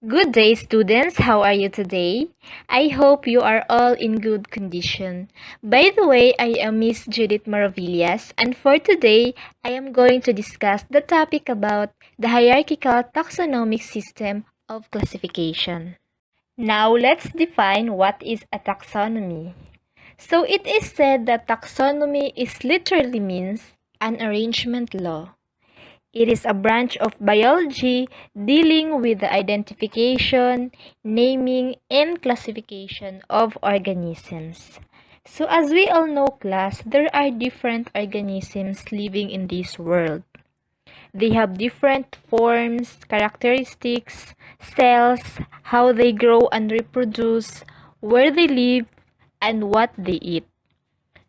Good day, students. How are you today? I hope you are all in good condition. By the way, I am Miss Judith Maravillas, and for today, I am going to discuss the topic about the hierarchical taxonomic system of classification. Now, let's define what is a taxonomy. So, it is said that taxonomy is literally means an arrangement law. It is a branch of biology dealing with the identification, naming, and classification of organisms. So as we all know, class, there are different organisms living in this world. They have different forms, characteristics, cells, how they grow and reproduce, where they live, and what they eat.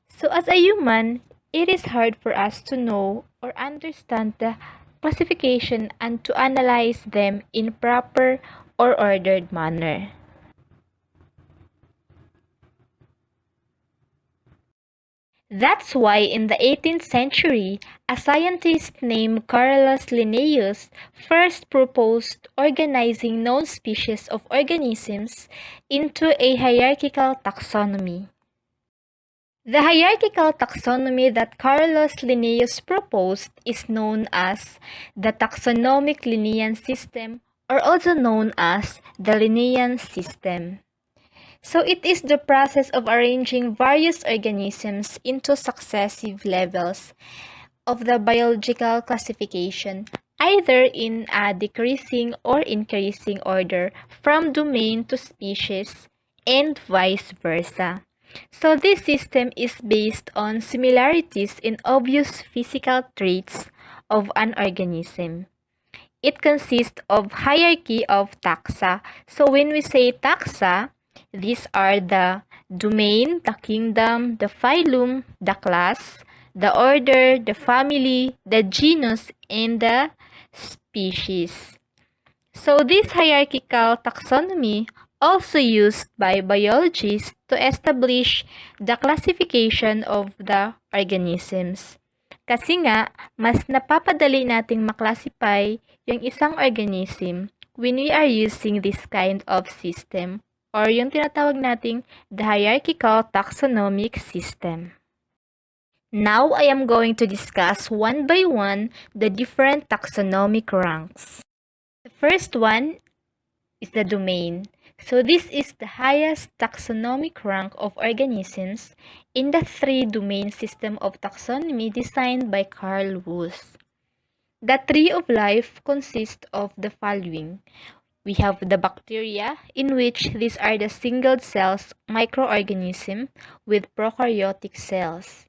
So as a human, it is hard for us to know or understand the classification and to analyze them in proper or ordered manner. That's why in the 18th century, a scientist named Carolus Linnaeus first proposed organizing known species of organisms into a hierarchical taxonomy. The hierarchical taxonomy that Carolus Linnaeus proposed is known as the taxonomic Linnaean system, or also known as the Linnaean system. So it is the process of arranging various organisms into successive levels of the biological classification, either in a decreasing or increasing order from domain to species and vice versa. So this system is based on similarities in obvious physical traits of an organism. It consists of hierarchy of taxa. So when we say taxa, these are the domain, the kingdom, the phylum, the class, the order, the family, the genus, and the species. So this hierarchical taxonomy also used by biologists to establish the classification of the organisms. Kasi nga, mas napapadali nating maklasify yung isang organism when we are using this kind of system or yung tinatawag nating the hierarchical taxonomic system. Now, I am going to discuss one by one the different taxonomic ranks. The first one is the domain. So this is the highest taxonomic rank of organisms in the three-domain system of taxonomy designed by Carl Woese. The tree of life consists of the following. We have the bacteria, in which these are the single-celled microorganism with prokaryotic cells.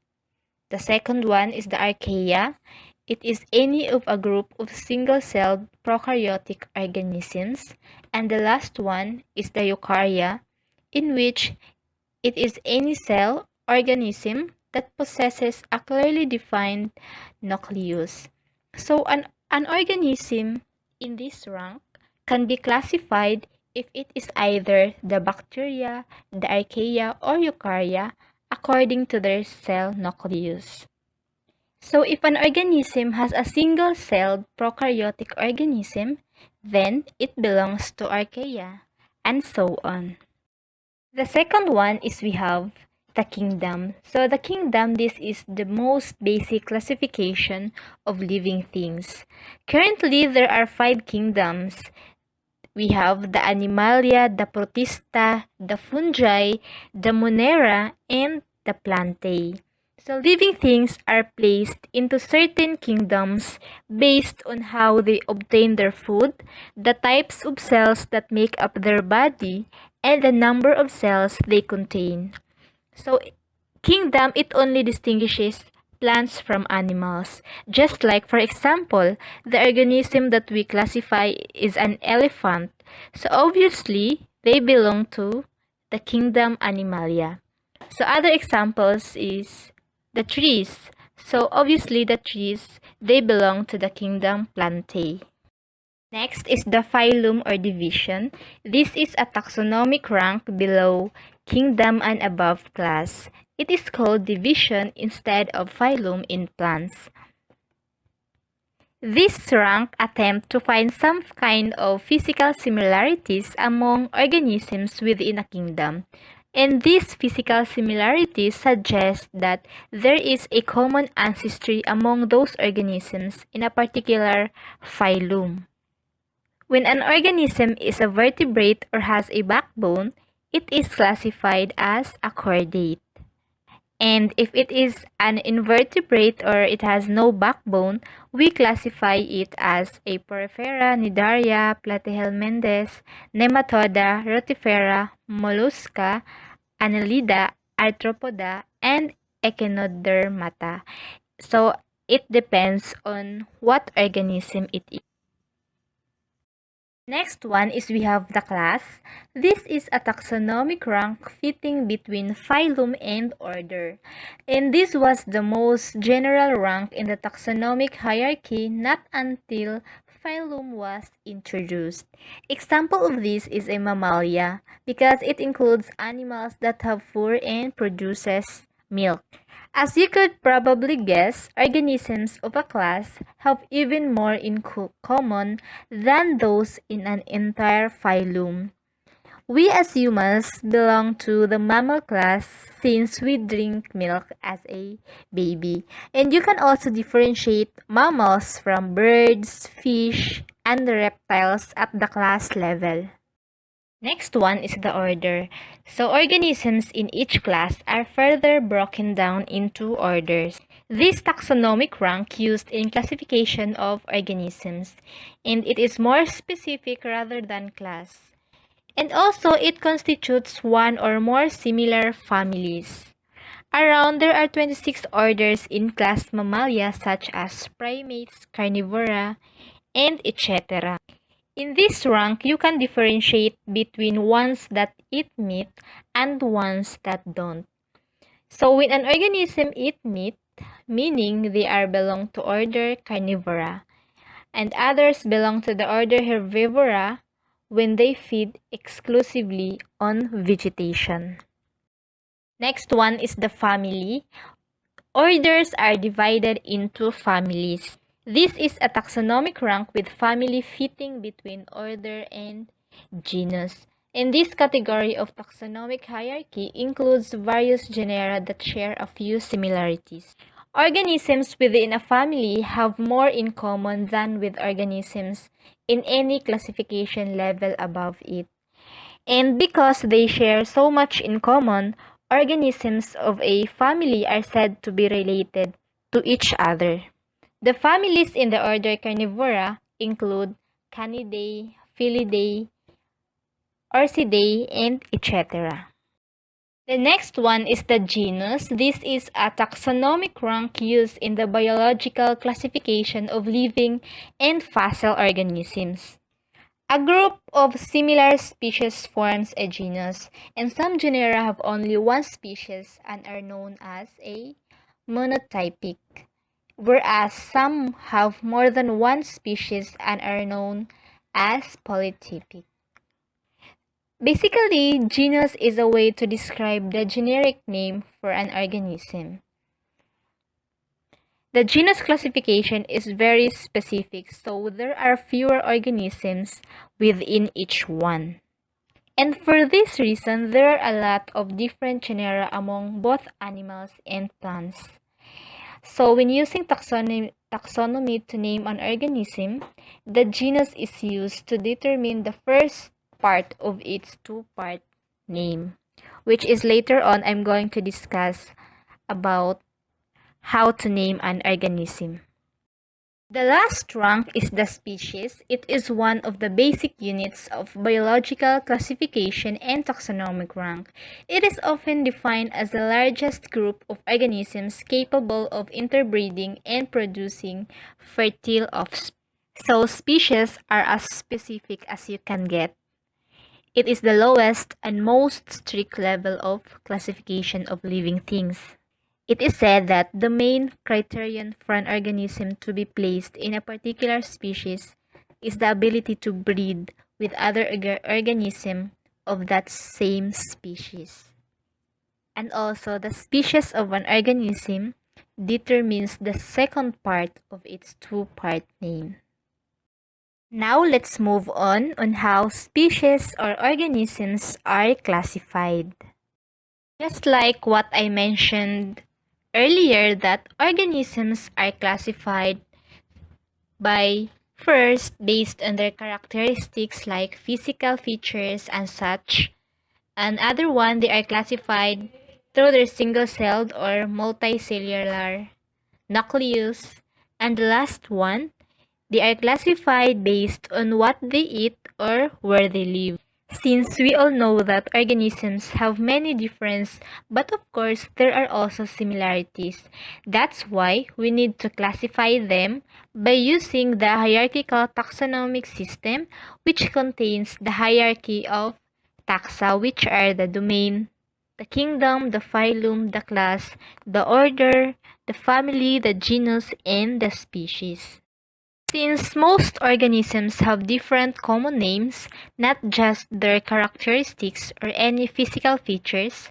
The second one is the archaea. It is any of a group of single-celled prokaryotic organisms. And the last one is the eukarya, in which it is any cell organism that possesses a clearly defined nucleus. So an organism in this rank can be classified if it is either the bacteria, the archaea, or eukarya according to their cell nucleus. So if an organism has a single-celled prokaryotic organism, then it belongs to archaea, and so on. The second one is we have the kingdom. So the kingdom, this is the most basic classification of living things. Currently, there are 5 kingdoms. We have the Animalia, the Protista, the Fungi, the Monera, and the Plantae. So living things are placed into certain kingdoms based on how they obtain their food, the types of cells that make up their body, and the number of cells they contain. So kingdom, it only distinguishes plants from animals. Just like, for example, the organism that we classify is an elephant. So obviously, they belong to the kingdom Animalia. So other examples is the trees. So obviously, the trees, they belong to the kingdom Plantae. Next is the phylum or division. This is a taxonomic rank below kingdom and above class. It is called division instead of phylum in plants. This rank attempts to find some kind of physical similarities among organisms within a kingdom. And these physical similarities suggest that there is a common ancestry among those organisms in a particular phylum. When an organism is a vertebrate or has a backbone, it is classified as a chordate. And if it is an invertebrate or it has no backbone, we classify it as a Porifera, Cnidaria, Platyhelminthes, Nematoda, Rotifera, Mollusca, Annelida, Arthropoda, and Echinodermata. So it depends on what organism it is. Next one is we have the class. This is a taxonomic rank fitting between phylum and order. And this was the most general rank in the taxonomic hierarchy not until phylum was introduced. Example of this is a Mammalia because it includes animals that have fur and produces milk. As you could probably guess, organisms of a class have even more in common than those in an entire phylum. We as humans belong to the mammal class since we drink milk as a baby. And you can also differentiate mammals from birds, fish, and reptiles at the class level. Next one is the order. So organisms in each class are further broken down into orders. This taxonomic rank used in classification of organisms, and it is more specific rather than class. And also it constitutes one or more similar families. Around there are 26 orders in class Mammalia such as primates, carnivora, and etc. In this rank, you can differentiate between ones that eat meat and ones that don't. So when an organism eat meat, meaning they are belong to order Carnivora, and others belong to the order Herbivora when they feed exclusively on vegetation. Next one is the family. Orders are divided into families. This is a taxonomic rank with family fitting between order and genus. And this category of taxonomic hierarchy includes various genera that share a few similarities. Organisms within a family have more in common than with organisms in any classification level above it. And because they share so much in common, organisms of a family are said to be related to each other. The families in the order Carnivora include Canidae, Felidae, Orchidae, and etc. The next one is the genus. This is a taxonomic rank used in the biological classification of living and fossil organisms. A group of similar species forms a genus, and some genera have only one species and are known as a monotypic, whereas some have more than one species and are known as polytypic. Basically, genus is a way to describe the generic name for an organism. The genus classification is very specific, so there are fewer organisms within each one. And for this reason, there are a lot of different genera among both animals and plants. So when using taxonomy to name an organism, the genus is used to determine the first part of its two-part name, which is later on I'm going to discuss about how to name an organism. The last rank is the species. It is one of the basic units of biological classification and taxonomic rank. It is often defined as the largest group of organisms capable of interbreeding and producing fertile offspring. So species are as specific as you can get. It is the lowest and most strict level of classification of living things. It is said that the main criterion for an organism to be placed in a particular species is the ability to breed with other organisms of that same species. And also, the species of an organism determines the second part of its two-part name. Now let's move on how species or organisms are classified. Just like what I mentioned earlier, that organisms are classified by first based on their characteristics like physical features and such. Another one, they are classified through their single-celled or multicellular nucleus. And the last one, they are classified based on what they eat or where they live. Since we all know that organisms have many differences, but of course there are also similarities. That's why we need to classify them by using the hierarchical taxonomic system, which contains the hierarchy of taxa, which are the domain, the kingdom, the phylum, the class, the order, the family, the genus, and the species. Since most organisms have different common names, not just their characteristics or any physical features,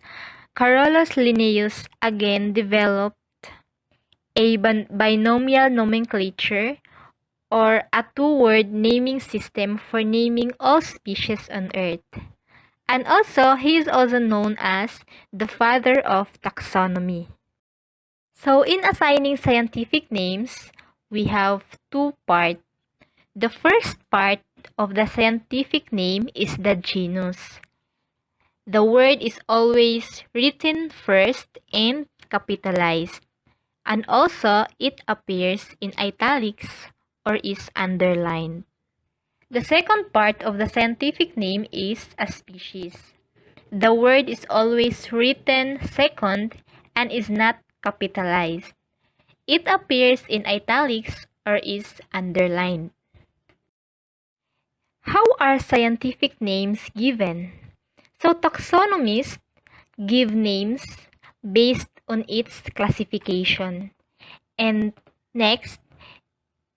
Carolus Linnaeus again developed a binomial nomenclature or a two-word naming system for naming all species on Earth. And also, he is also known as the father of taxonomy. So, in assigning scientific names, we have two parts. The first part of the scientific name is the genus. The word is always written first and capitalized, and also it appears in italics or is underlined. The second part of the scientific name is a species. The word is always written second and is not capitalized. It appears in italics or is underlined. How are scientific names given? So taxonomists give names based on its classification. And next,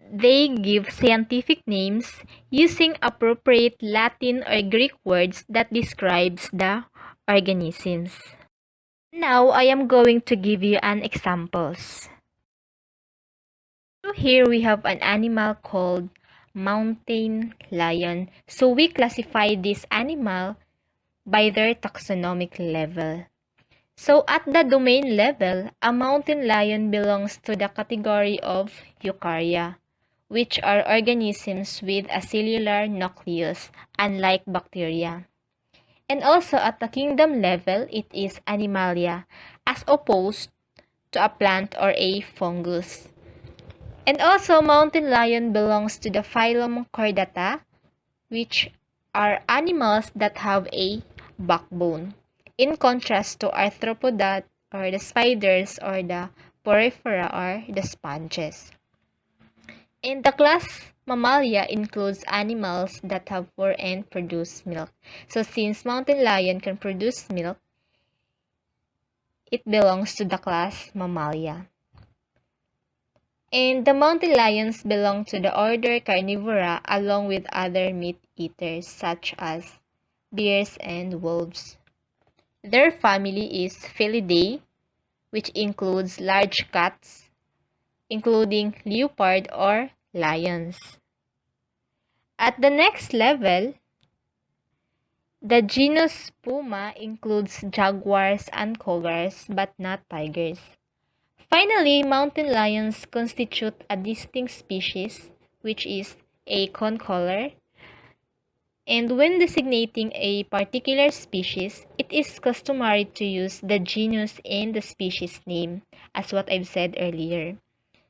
they give scientific names using appropriate Latin or Greek words that describes the organisms. Now, I am going to give you an examples. So here we have an animal called mountain lion. So we classify this animal by their taxonomic level. So at the domain level, a mountain lion belongs to the category of Eukarya, which are organisms with a cellular nucleus, unlike bacteria. And also at the kingdom level, it is Animalia, as opposed to a plant or a fungus. And also, mountain lion belongs to the phylum Chordata, which are animals that have a backbone, in contrast to arthropoda or the spiders or the porifera or the sponges. And the class Mammalia includes animals that have fur and produce milk. So since mountain lion can produce milk, it belongs to the class Mammalia. And the mountain lions belong to the order Carnivora along with other meat eaters such as bears and wolves. Their family is Felidae, which includes large cats, including leopard or lions. At the next level, the genus Puma includes jaguars and cougars but not tigers. Finally, mountain lions constitute a distinct species, which is a concolor. And when designating a particular species, it is customary to use the genus and the species name, as what I've said earlier.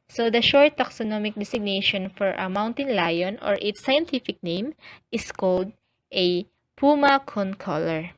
So the short taxonomic designation for a mountain lion or its scientific name is called a puma concolor.